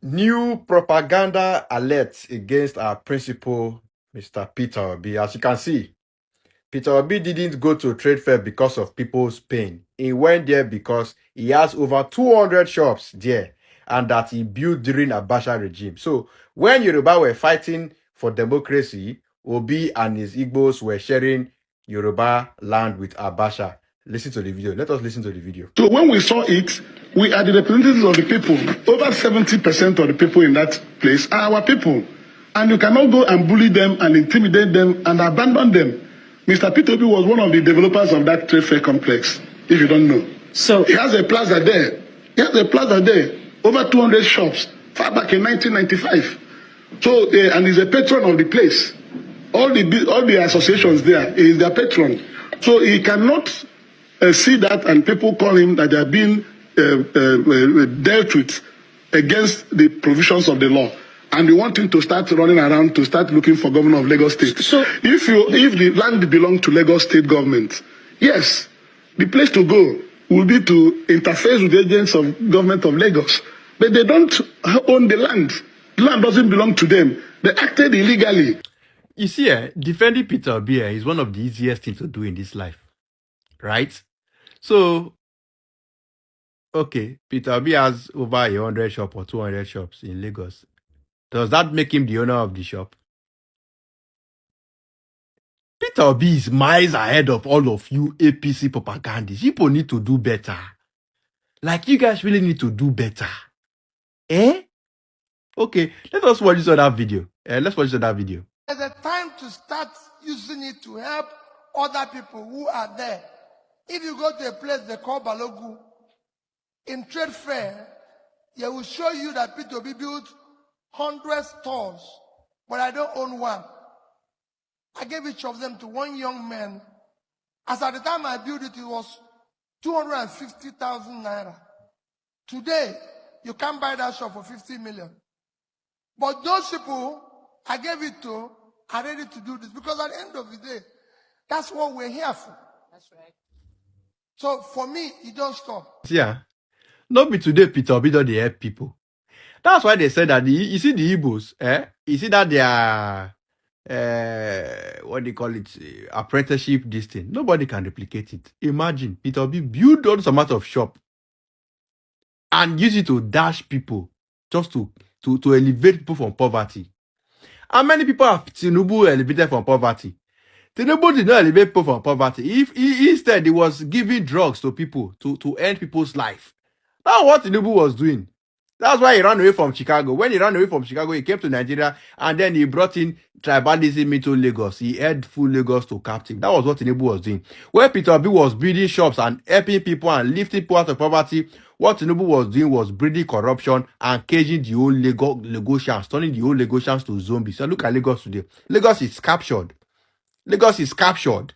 New propaganda alerts against our principal, Mr. Peter Obi. As you can see, Peter Obi didn't go to a trade fair because of people's pain. He went there because he has over 200 shops there and that he built during Abacha regime. So when Yoruba were fighting for democracy, Obi and his Igbos were sharing Yoruba land with Abacha. Listen to the video. Let us listen to the video. So when we saw it, we are the representatives of the people. Over 70% of the people in that place are our people. And you cannot go and bully them and intimidate them and abandon them. Mr. Peter Obi was one of the developers of that trade fair complex, if you don't know. So he has a plaza there. He has a plaza there. Over 200 shops, far back in 1995. So, and he's a patron of the place. All the associations there, he is their patron. So he cannot see that, and people call him that they are being dealt with against the provisions of the law. And you want him to start running around to start looking for governor of Lagos State. So if the land belongs to Lagos State government, yes, the place to go will be to interface with the agents of government of Lagos. But they don't own the land. The land doesn't belong to them. They acted illegally. You see, defending Peter Obi is one of the easiest things to do in this life. Right? So, okay, Peter Obi has over 100 shops or 200 shops in Lagos. Does that make him the owner of the shop? Peter Obi is miles ahead of all of you APC propagandists. People need to do better. Like, you guys really need to do better. Eh? Okay, let us watch this other video. Let's watch this other video. There's a time to start using it to help other people who are there. If you go to a place they call Balogu, in trade fair, they will show you that Peter Obi built 100 stores, but I don't own one. I gave each of them to one young man. As at the time I built it, it was 250,000 naira. Today, you can't buy that shop for 50 million. But those people I gave it to are ready to do this because at the end of the day, that's what we're here for. That's right. So for me, it don't stop. Yeah. Not be today, Peter Obi don't help people. That's why they said that you see the Igbos, you see that they are what they call it, apprenticeship, this thing. Nobody can replicate it. Imagine Peter Obi build all some amount of shop and use it to dash people just to elevate people from poverty. How many people have Tinubu elevated from poverty? Tinubu did not elevate people from poverty. If instead he was giving drugs to people to end people's life. That's what Tinubu was doing. That's why he ran away from Chicago. When he ran away from Chicago, he came to Nigeria and then he brought in tribalism into Lagos. He held full Lagos to captive. That was what Tinubu was doing. Where Peter Obi was building shops and helping people and lifting people out of poverty, what Tinubu was doing was breeding corruption and caging the whole Lagosians, turning the whole Lagosians to zombies. So look at Lagos today. Lagos is captured. Lagos is captured.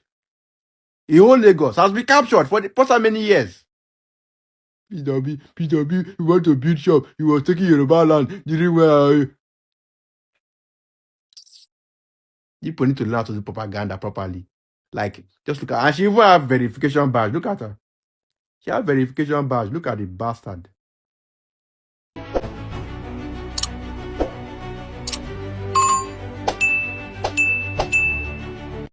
The whole Lagos has been captured for how many years? Peter Obi, you want to build shop. You was taking Yoruba land during where people need to learn how to do propaganda properly. Like, just look at, and she even have verification badge. Look at her. She have verification badge. Look at the bastard.